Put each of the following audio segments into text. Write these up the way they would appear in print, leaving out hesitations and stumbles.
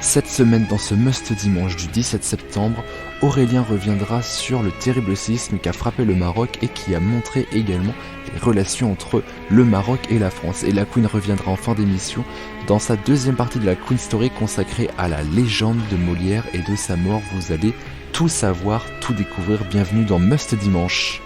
Cette semaine, dans ce Must Dimanche du 17 septembre, Aurélien reviendra sur le terrible séisme qui a frappé le Maroc et qui a montré également les relations entre le Maroc et la France. Et la Queen reviendra en fin d'émission dans sa deuxième partie de la Queen Story consacrée à la légende de Molière et de sa mort. Vous allez tout savoir, tout découvrir. Bienvenue dans Must Dimanche.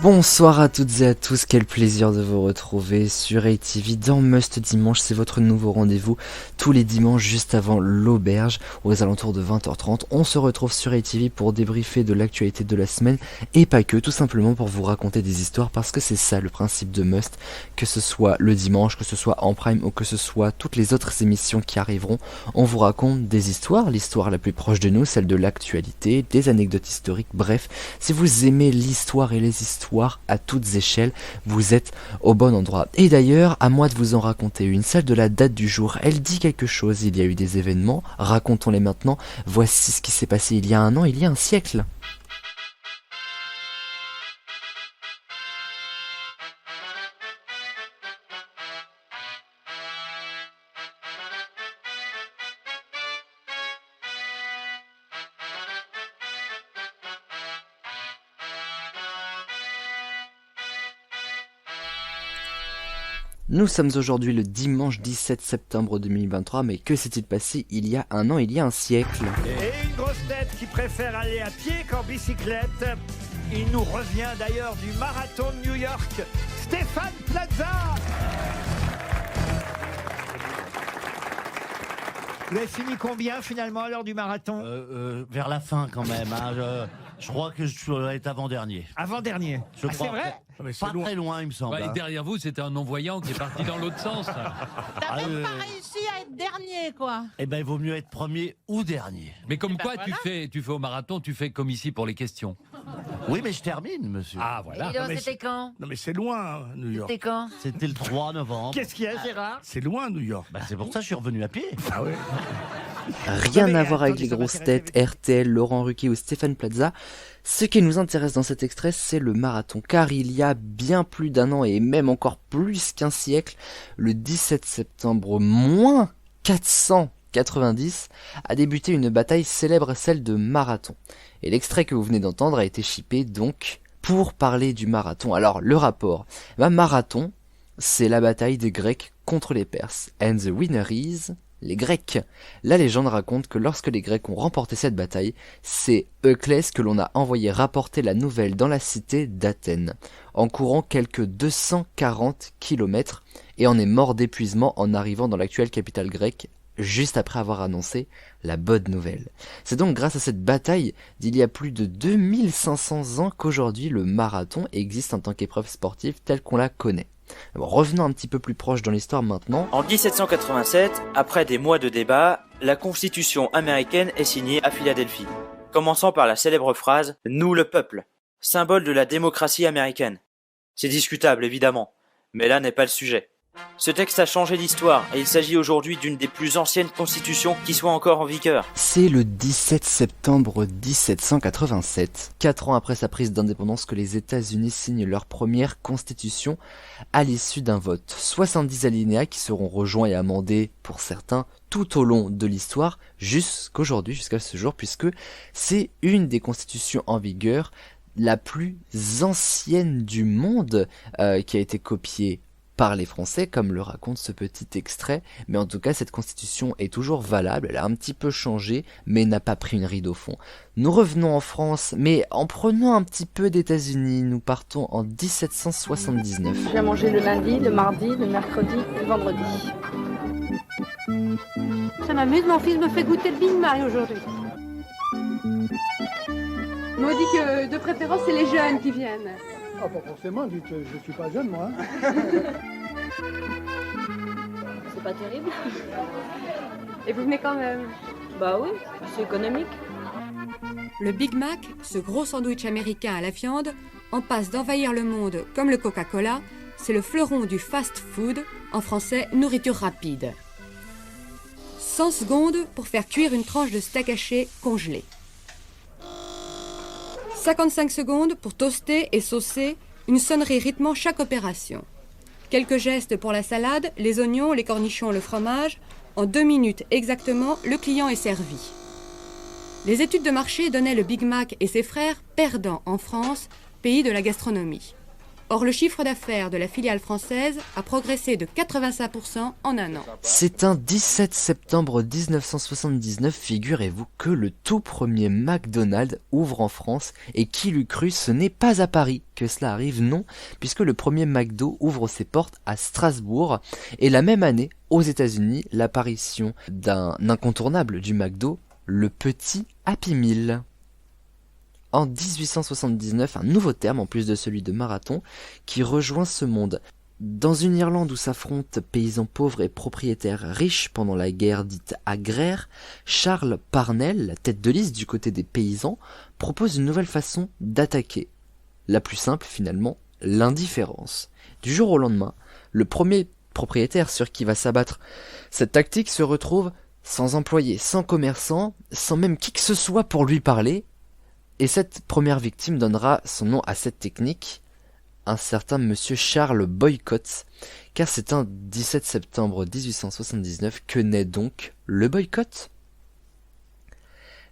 Bonsoir à toutes et à tous, quel plaisir de vous retrouver sur ATV dans Must Dimanche, c'est votre nouveau rendez-vous tous les dimanches juste avant l'auberge aux alentours de 20h30. On se retrouve sur ATV pour débriefer de l'actualité de la semaine et pas que, tout simplement pour vous raconter des histoires parce que c'est ça le principe de Must, que ce soit le dimanche, que ce soit en prime ou que ce soit toutes les autres émissions qui arriveront, on vous raconte des histoires, l'histoire la plus proche de nous, celle de l'actualité, des anecdotes historiques, bref, si vous aimez l'histoire et les histoires à toutes échelles, vous êtes au bon endroit. Et d'ailleurs, à moi de vous en raconter une, celle de la date du jour, elle dit quelque chose, il y a eu des événements, racontons-les maintenant, voici ce qui s'est passé il y a un an, il y a un siècle. Nous sommes aujourd'hui le dimanche 17 septembre 2023, mais que s'est-il passé il y a un an, il y a un siècle? Et une grosse tête qui préfère aller à pied qu'en bicyclette. Il nous revient d'ailleurs du marathon de New York, Stéphane Plaza. Vous avez fini combien finalement à l'heure du marathon? Vers la fin quand même. Hein. Je crois que je dois être avant-dernier. Avant-dernier. Je c'est crois. vrai? Pas très loin, il me semble. Et derrière vous, c'était un non-voyant qui est parti dans l'autre sens. T'as même pas réussi à être dernier, quoi. Eh ben, il vaut mieux être premier ou dernier. Mais comme quoi, voilà. tu fais au marathon, tu fais comme ici pour les questions. Oui, mais je termine, monsieur. Ah, voilà. Et donc, c'était quand? Non mais c'est loin, hein, New York. C'était quand? C'était le 3 novembre. Qu'est-ce qu'il y a, Gérard? C'est loin, New York. Bah, c'est pour ça que je suis revenu à pied. Ah ouais. Rien à voir avec attendez, les ça grosses m'intéresse. têtes, RTL, Laurent Ruquier ou Stéphane Plaza. Ce qui nous intéresse dans cet extrait, c'est le marathon, car il y a bien plus d'un an et même encore plus qu'un siècle, le 17 septembre moins 490, a débuté une bataille célèbre, celle de Marathon. Et l'extrait que vous venez d'entendre a été shippé donc pour parler du marathon. Alors le rapport, Marathon, c'est la bataille des Grecs contre les Perses. And the winner is les Grecs. La légende raconte que lorsque les Grecs ont remporté cette bataille, c'est Euclès que l'on a envoyé rapporter la nouvelle dans la cité d'Athènes, en courant quelques 240 km, et en est mort d'épuisement en arrivant dans l'actuelle capitale grecque, juste après avoir annoncé la bonne nouvelle. C'est donc grâce à cette bataille d'il y a plus de 2500 ans qu'aujourd'hui le marathon existe en tant qu'épreuve sportive telle qu'on la connaît. Bon, revenons un petit peu plus proche dans l'histoire maintenant. En 1787, après des mois de débats, la Constitution américaine est signée à Philadelphie, commençant par la célèbre phrase « Nous le peuple », symbole de la démocratie américaine. C'est discutable évidemment, mais là n'est pas le sujet. Ce texte a changé l'histoire et il s'agit aujourd'hui d'une des plus anciennes constitutions qui soit encore en vigueur. C'est le 17 septembre 1787, 4 ans après sa prise d'indépendance, que les États-Unis signent leur première constitution à l'issue d'un vote. 70 alinéas qui seront rejoints et amendés pour certains tout au long de l'histoire jusqu'aujourd'hui, jusqu'à ce jour, puisque c'est une des constitutions en vigueur la plus ancienne du monde qui a été copiée par les Français, comme le raconte ce petit extrait, mais en tout cas cette constitution est toujours valable, elle a un petit peu changé, mais n'a pas pris une ride au fond. Nous revenons en France, mais en prenant un petit peu d'États-Unis, nous partons en 1779. Je viens manger le lundi, le mardi, le mercredi, le vendredi. Ça m'amuse, mon fils me fait goûter le Big Mac aujourd'hui. On dit que de préférence c'est les jeunes qui viennent. Ah, pas forcément, dites, je suis pas jeune, moi. C'est pas terrible. Et vous venez quand même. Bah oui, c'est économique. Le Big Mac, ce gros sandwich américain à la viande, en passe d'envahir le monde comme le Coca-Cola c'est le fleuron du fast-food, en français nourriture rapide. 100 secondes pour faire cuire une tranche de steak haché congelé. 55 secondes pour toaster et saucer une sonnerie rythmant chaque opération. Quelques gestes pour la salade, les oignons, les cornichons, le fromage. En 2 minutes exactement, le client est servi. Les études de marché donnaient le Big Mac et ses frères perdants en France, pays de la gastronomie. Or, le chiffre d'affaires de la filiale française a progressé de 85% en un an. C'est un 17 septembre 1979, figurez-vous que le tout premier McDonald's ouvre en France, et qui l'eût cru, ce n'est pas à Paris que cela arrive, non, puisque le premier McDo ouvre ses portes à Strasbourg, et la même année, aux États-Unis, l'apparition d'un incontournable du McDo, le petit Happy Meal. En 1879, un nouveau terme, en plus de celui de marathon, qui rejoint ce monde. Dans une Irlande où s'affrontent paysans pauvres et propriétaires riches pendant la guerre dite agraire, Charles Parnell, la tête de liste du côté des paysans, propose une nouvelle façon d'attaquer. La plus simple finalement, l'indifférence. Du jour au lendemain, le premier propriétaire sur qui va s'abattre cette tactique se retrouve sans employé, sans commerçant, sans même qui que ce soit pour lui parler. Et cette première victime donnera son nom à cette technique, un certain monsieur Charles Boycott, car c'est un 17 septembre 1879 que naît donc le boycott.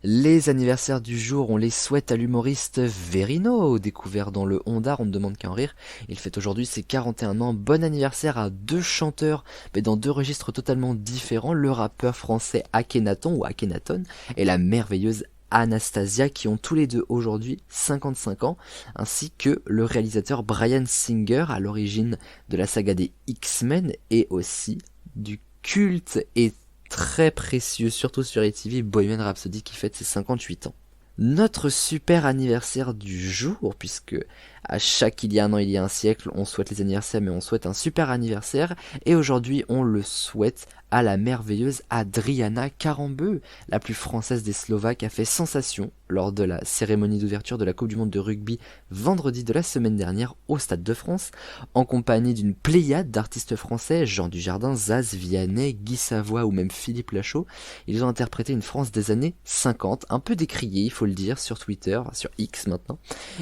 Les anniversaires du jour, on les souhaite à l'humoriste Verino, découvert dans le Ondar, on ne demande qu'à en rire. Il fête aujourd'hui ses 41 ans. Bon anniversaire à 2 chanteurs, mais dans 2 registres totalement différents, le rappeur français Akhenaton ou Akhenaton et la merveilleuse Anastasia, qui ont tous les deux aujourd'hui 55 ans, ainsi que le réalisateur Bryan Singer, à l'origine de la saga des X-Men et aussi du culte et très précieux, surtout sur ATV, Bohemian Rhapsody, qui fête ses 58 ans. Notre super anniversaire du jour, puisque à chaque il y a un an, il y a un siècle, on souhaite les anniversaires, mais on souhaite un super anniversaire, et aujourd'hui on le souhaite à la merveilleuse Adriana Karambeu, la plus française des Slovaques, a fait sensation lors de la cérémonie d'ouverture de la Coupe du Monde de rugby vendredi de la semaine dernière au Stade de France, en compagnie d'une pléiade d'artistes français, Jean Dujardin, Zaz, Vianney, Guy Savoy ou même Philippe Lachaud. Ils ont interprété une France des années 50, un peu décriée, il faut le dire, sur Twitter, sur X maintenant,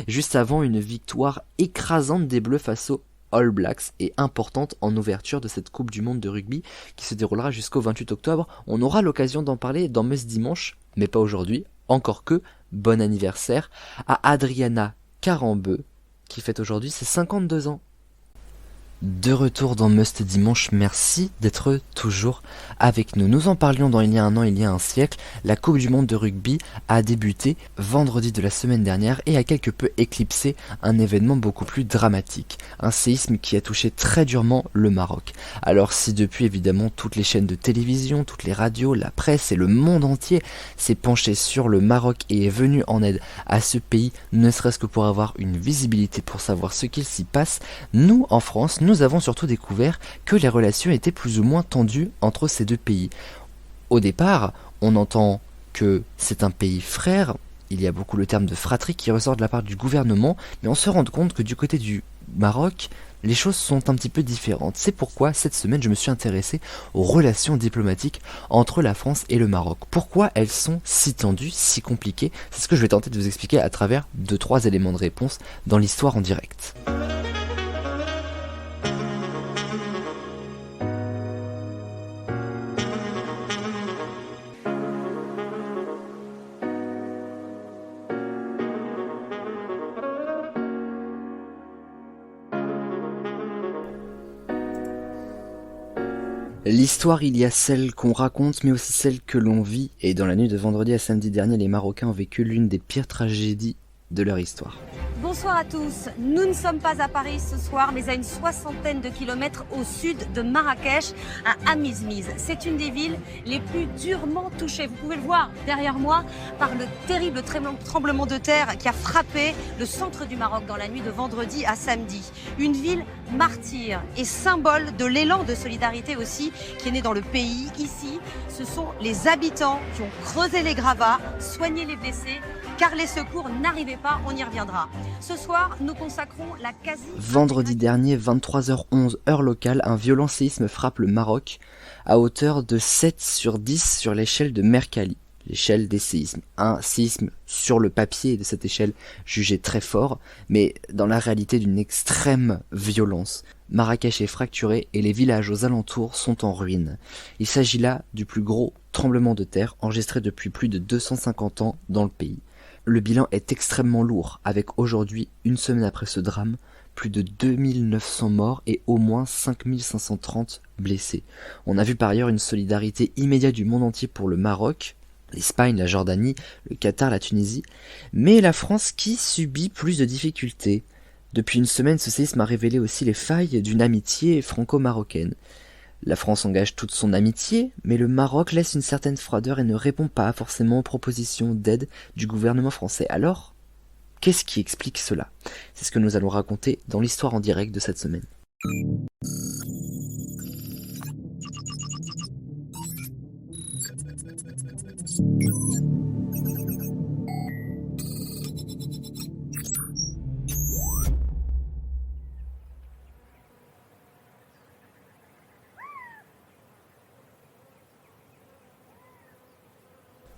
juste avant une victoire écrasante des Bleus face aux All Blacks et importante en ouverture de cette Coupe du Monde de rugby qui se déroulera jusqu'au 28 octobre. On aura l'occasion d'en parler dans Must Dimanche, mais pas aujourd'hui, encore que bon anniversaire à Adriana Karambeu qui fête aujourd'hui ses 52 ans. De retour dans Must Dimanche, merci d'être toujours avec nous. Nous en parlions dans Il y a un an, il y a un siècle. La Coupe du Monde de rugby a débuté vendredi de la semaine dernière et a quelque peu éclipsé un événement beaucoup plus dramatique. Un séisme qui a touché très durement le Maroc. Alors si depuis évidemment toutes les chaînes de télévision, toutes les radios, la presse et le monde entier s'est penché sur le Maroc et est venu en aide à ce pays, ne serait-ce que pour avoir une visibilité pour savoir ce qu'il s'y passe, nous en France, nous avons surtout découvert que les relations étaient plus ou moins tendues entre ces deux pays. Au départ, on entend que c'est un pays frère, il y a beaucoup le terme de fratrie qui ressort de la part du gouvernement, mais on se rend compte que du côté du Maroc, les choses sont un petit peu différentes. C'est pourquoi cette semaine je me suis intéressé aux relations diplomatiques entre la France et le Maroc. Pourquoi elles sont si tendues, si compliquées? C'est ce que je vais tenter de vous expliquer à travers 2-3 éléments de réponse dans l'histoire en direct. L'histoire, il y a celle qu'on raconte, mais aussi celle que l'on vit. Et dans la nuit de vendredi à samedi dernier, les Marocains ont vécu l'une des pires tragédies de leur histoire. Bonsoir à tous. Nous ne sommes pas à Paris ce soir, mais à une 60aine de kilomètres au sud de Marrakech, à Amizmiz. C'est une des villes les plus durement touchées. Vous pouvez le voir derrière moi par le terrible tremblement de terre qui a frappé le centre du Maroc dans la nuit de vendredi à samedi. Une ville martyre et symbole de l'élan de solidarité aussi qui est né dans le pays. Ici, ce sont les habitants qui ont creusé les gravats, soigné les blessés car les secours n'arrivaient pas, on y reviendra. Ce soir, nous consacrons la quasi... Vendredi dernier, 23h11 heure locale, un violent séisme frappe le Maroc à hauteur de 7 sur 10 sur l'échelle de Mercalli, l'échelle des séismes. Un séisme sur le papier de cette échelle jugé très fort, mais dans la réalité d'une extrême violence. Marrakech est fracturée et les villages aux alentours sont en ruine. Il s'agit là du plus gros tremblement de terre enregistré depuis plus de 250 ans dans le pays. Le bilan est extrêmement lourd, avec aujourd'hui, une semaine après ce drame, plus de 2900 morts et au moins 5530 blessés. On a vu par ailleurs une solidarité immédiate du monde entier pour le Maroc, l'Espagne, la Jordanie, le Qatar, la Tunisie, mais la France qui subit plus de difficultés. Depuis une semaine, ce séisme a révélé aussi les failles d'une amitié franco-marocaine. La France engage toute son amitié, mais le Maroc laisse une certaine froideur et ne répond pas forcément aux propositions d'aide du gouvernement français. Alors, qu'est-ce qui explique cela? C'est ce que nous allons raconter dans l'histoire en direct de cette semaine.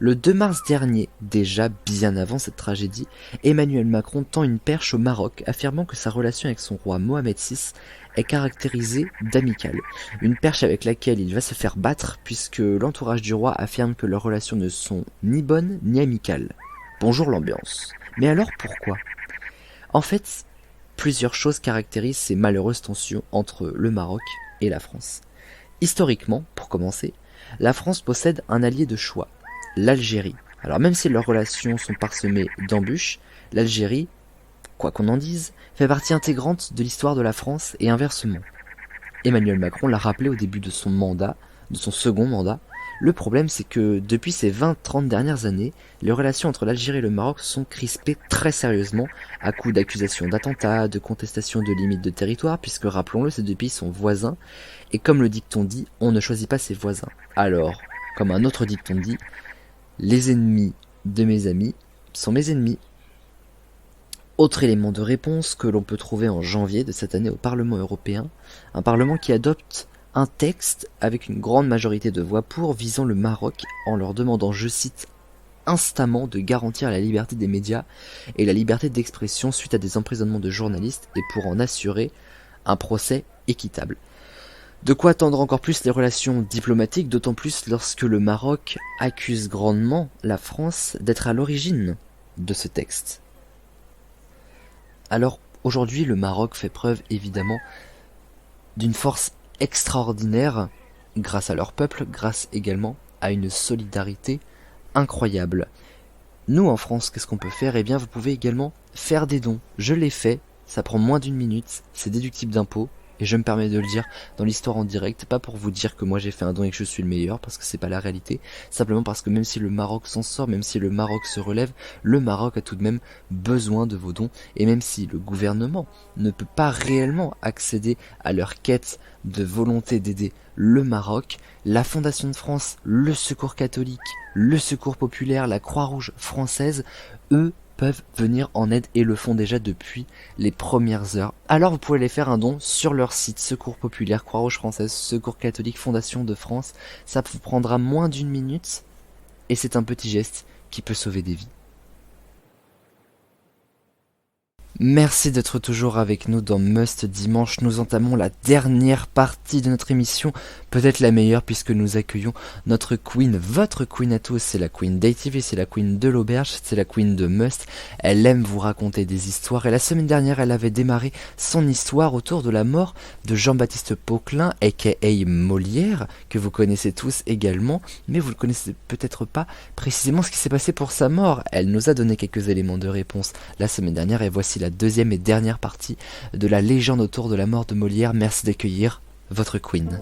Le 2 mars dernier, déjà bien avant cette tragédie, Emmanuel Macron tend une perche au Maroc, affirmant que sa relation avec son roi Mohamed VI est caractérisée d'amicale. Une perche avec laquelle il va se faire battre, puisque l'entourage du roi affirme que leurs relations ne sont ni bonnes ni amicales. Bonjour l'ambiance. Mais alors pourquoi? En fait, plusieurs choses caractérisent ces malheureuses tensions entre le Maroc et la France. Historiquement, pour commencer, la France possède un allié de choix, l'Algérie. Alors même si leurs relations sont parsemées d'embûches, l'Algérie, quoi qu'on en dise, fait partie intégrante de l'histoire de la France et inversement. Emmanuel Macron l'a rappelé au début de son mandat, de son second mandat. Le problème, c'est que depuis ces 20-30 dernières années, les relations entre l'Algérie et le Maroc sont crispées très sérieusement à coups d'accusations d'attentats, de contestations de limites de territoire, puisque rappelons-le, ces deux pays sont voisins, et comme le dicton dit, on ne choisit pas ses voisins. Alors, comme un autre dicton dit, les ennemis de mes amis sont mes ennemis. Autre élément de réponse que l'on peut trouver en janvier de cette année au Parlement européen, un Parlement qui adopte un texte avec une grande majorité de voix pour visant le Maroc en leur demandant, je cite, instamment de garantir la liberté des médias et la liberté d'expression suite à des emprisonnements de journalistes et pour en assurer un procès équitable. De quoi tendre encore plus les relations diplomatiques, d'autant plus lorsque le Maroc accuse grandement la France d'être à l'origine de ce texte. Alors aujourd'hui, le Maroc fait preuve évidemment d'une force extraordinaire grâce à leur peuple, grâce également à une solidarité incroyable. Nous en France, qu'est-ce qu'on peut faire? Eh bien, vous pouvez également faire des dons. Je l'ai fait, ça prend moins d'une minute, c'est déductible d'impôts. Et je me permets de le dire dans l'histoire en direct, pas pour vous dire que moi j'ai fait un don et que je suis le meilleur, parce que c'est pas la réalité, simplement parce que même si le Maroc s'en sort, même si le Maroc se relève, le Maroc a tout de même besoin de vos dons, et même si le gouvernement ne peut pas réellement accéder à leur quête de volonté d'aider le Maroc, la Fondation de France, le Secours catholique, le Secours populaire, la Croix-Rouge française, eux, peuvent venir en aide et le font déjà depuis les premières heures. Alors vous pouvez aller faire un don sur leur site Secours Populaire, Croix-Rouge Française, Secours Catholique, Fondation de France. Ça vous prendra moins d'une minute et c'est un petit geste qui peut sauver des vies. Merci d'être toujours avec nous dans Must Dimanche. Nous entamons la dernière partie de notre émission, peut-être la meilleure puisque nous accueillons notre queen, votre queen à tous. C'est la queen d'ATV, c'est la queen de l'auberge, c'est la queen de Must. Elle aime vous raconter des histoires et la semaine dernière elle avait démarré son histoire autour de la mort de Jean-Baptiste Poquelin, aka Molière, que vous connaissez tous également, mais vous ne connaissez peut-être pas précisément ce qui s'est passé pour sa mort. Elle nous a donné quelques éléments de réponse la semaine dernière et voici la deuxième et dernière partie de la légende autour de la mort de Molière. Merci d'accueillir votre queen.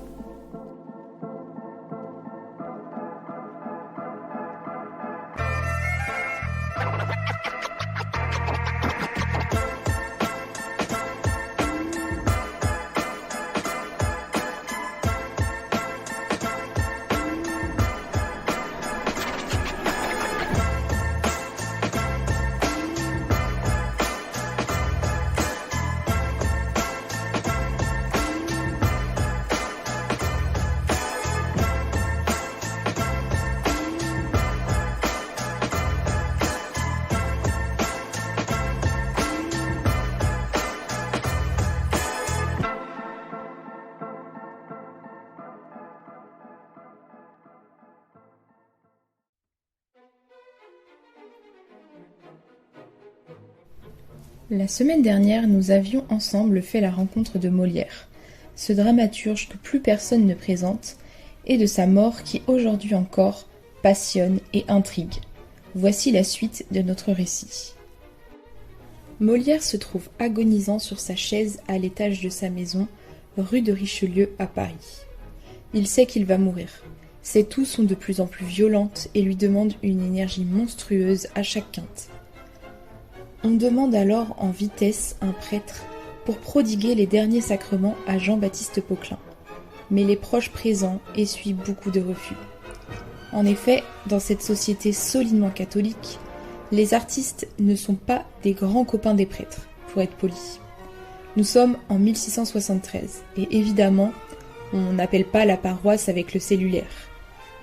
La semaine dernière, nous avions ensemble fait la rencontre de Molière, ce dramaturge que plus personne ne présente, et de sa mort qui aujourd'hui encore passionne et intrigue. Voici la suite de notre récit. Molière se trouve agonisant sur sa chaise à l'étage de sa maison, rue de Richelieu à Paris. Il sait qu'il va mourir. Ses toux sont de plus en plus violentes et lui demandent une énergie monstrueuse à chaque quinte. On demande alors en vitesse un prêtre pour prodiguer les derniers sacrements à Jean-Baptiste Poquelin. Mais les proches présents essuient beaucoup de refus. En effet, dans cette société solidement catholique, les artistes ne sont pas des grands copains des prêtres, pour être poli. Nous sommes en 1673, et évidemment, on n'appelle pas la paroisse avec le cellulaire.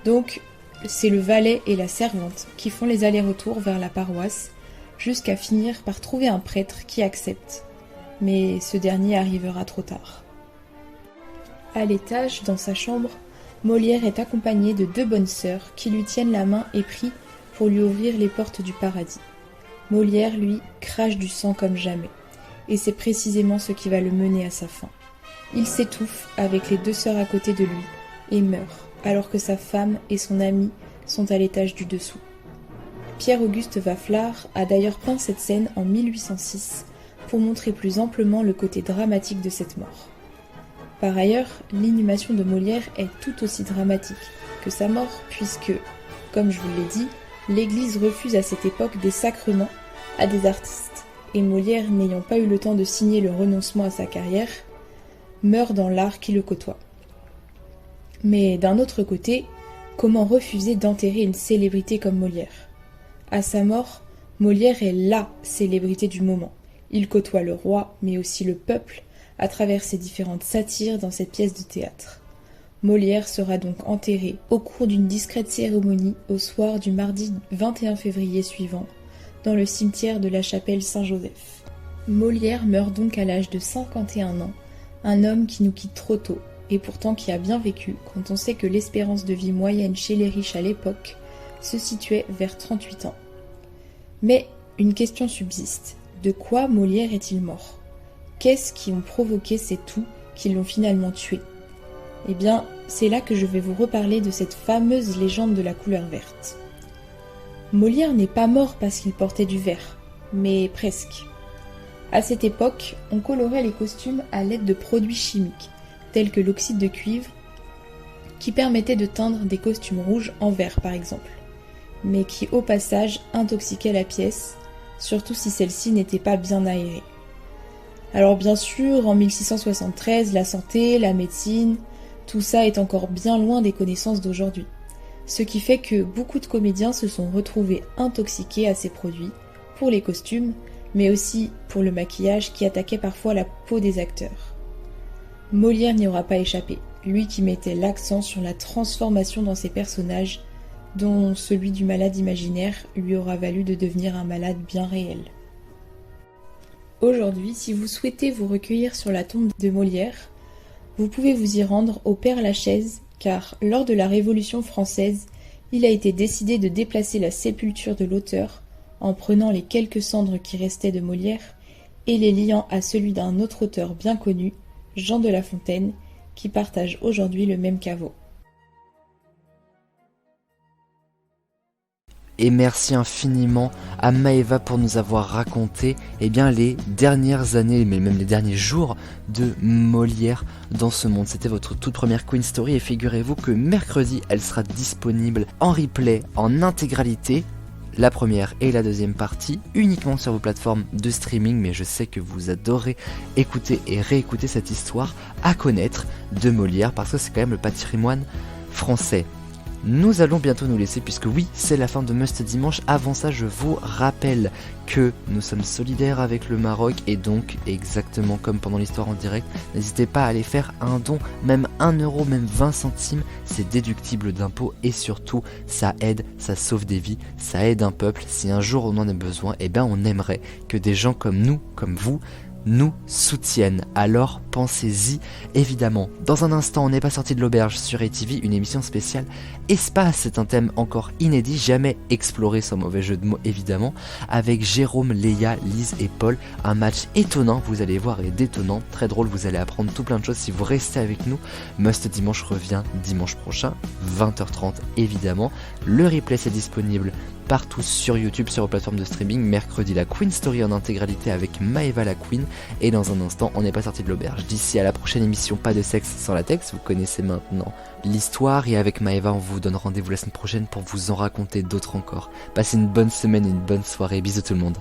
Donc, c'est le valet et la servante qui font les allers-retours vers la paroisse, jusqu'à finir par trouver un prêtre qui accepte. Mais ce dernier arrivera trop tard. À l'étage, dans sa chambre, Molière est accompagné de 2 bonnes sœurs qui lui tiennent la main et prient pour lui ouvrir les portes du paradis. Molière, lui, crache du sang comme jamais, et c'est précisément ce qui va le mener à sa fin. Il s'étouffe avec les 2 sœurs à côté de lui et meurt, alors que sa femme et son ami sont à l'étage du dessous. Pierre-Auguste Vafflard a d'ailleurs peint cette scène en 1806 pour montrer plus amplement le côté dramatique de cette mort. Par ailleurs, l'inhumation de Molière est tout aussi dramatique que sa mort puisque, comme je vous l'ai dit, l'Église refuse à cette époque des sacrements à des artistes, et Molière, n'ayant pas eu le temps de signer le renoncement à sa carrière, meurt dans l'art qui le côtoie. Mais d'un autre côté, comment refuser d'enterrer une célébrité comme Molière ? À sa mort, Molière est LA célébrité du moment. Il côtoie le roi, mais aussi le peuple, à travers ses différentes satires dans cette pièce de théâtre. Molière sera donc enterré au cours d'une discrète cérémonie au soir du mardi 21 février suivant, dans le cimetière de la chapelle Saint-Joseph. Molière meurt donc à l'âge de 51 ans, un homme qui nous quitte trop tôt, et pourtant qui a bien vécu quand on sait que l'espérance de vie moyenne chez les riches à l'époque se situait vers 38 ans. Mais une question subsiste, de quoi Molière est-il mort ? Qu'est-ce qui ont provoqué ces toux qui l'ont finalement tué ? Eh bien, c'est là que je vais vous reparler de cette fameuse légende de la couleur verte. Molière n'est pas mort parce qu'il portait du vert, mais presque. À cette époque, on colorait les costumes à l'aide de produits chimiques, tels que l'oxyde de cuivre, qui permettait de teindre des costumes rouges en vert par exemple, mais qui au passage intoxiquait la pièce, surtout si celle-ci n'était pas bien aérée. Alors bien sûr, en 1673, la santé, la médecine, tout ça est encore bien loin des connaissances d'aujourd'hui. Ce qui fait que beaucoup de comédiens se sont retrouvés intoxiqués à ces produits, pour les costumes, mais aussi pour le maquillage qui attaquait parfois la peau des acteurs. Molière n'y aura pas échappé, lui qui mettait l'accent sur la transformation dans ses personnages, dont celui du malade imaginaire lui aura valu de devenir un malade bien réel. Aujourd'hui, si vous souhaitez vous recueillir sur la tombe de Molière, vous pouvez vous y rendre au Père-Lachaise, car lors de la Révolution française, il a été décidé de déplacer la sépulture de l'auteur en prenant les quelques cendres qui restaient de Molière et les liant à celui d'un autre auteur bien connu, Jean de La Fontaine, qui partage aujourd'hui le même caveau. Et merci infiniment à Maëva pour nous avoir raconté les dernières années, mais même les derniers jours de Molière dans ce monde. C'était votre toute première Queen Story et figurez-vous que mercredi, elle sera disponible en replay, en intégralité, la première et la deuxième partie, uniquement sur vos plateformes de streaming, mais je sais que vous adorez écouter et réécouter cette histoire à connaître de Molière, parce que c'est quand même le patrimoine français. Nous allons bientôt nous laisser puisque oui, c'est la fin de Must Dimanche. Avant ça, je vous rappelle que nous sommes solidaires avec le Maroc et donc, exactement comme pendant l'histoire en direct, n'hésitez pas à aller faire un don, même 1 euro, même 20 centimes, c'est déductible d'impôts et surtout, ça aide, ça sauve des vies, ça aide un peuple. Si un jour on en a besoin, on aimerait que des gens comme nous, comme vous, nous soutiennent. Alors, pensez-y évidemment. Dans un instant, on n'est pas sorti de l'auberge sur ATV, une émission spéciale espace. C'est un thème encore inédit, jamais exploré sans mauvais jeu de mots évidemment, avec Jérôme, Léa, Lise et Paul. Un match étonnant, vous allez voir, et détonnant, très drôle, vous allez apprendre tout plein de choses si vous restez avec nous. Must Dimanche revient dimanche prochain, 20h30 évidemment. Le replay c'est disponible partout sur YouTube, sur vos plateformes de streaming. Mercredi, la Queen Story en intégralité avec Maëva la Queen. Et dans un instant, on n'est pas sorti de l'auberge. D'ici à la prochaine émission, pas de sexe sans latex. Vous connaissez maintenant l'histoire. Et avec Maëva, on vous donne rendez-vous la semaine prochaine pour vous en raconter d'autres encore. Passez une bonne semaine et une bonne soirée. Bisous tout le monde.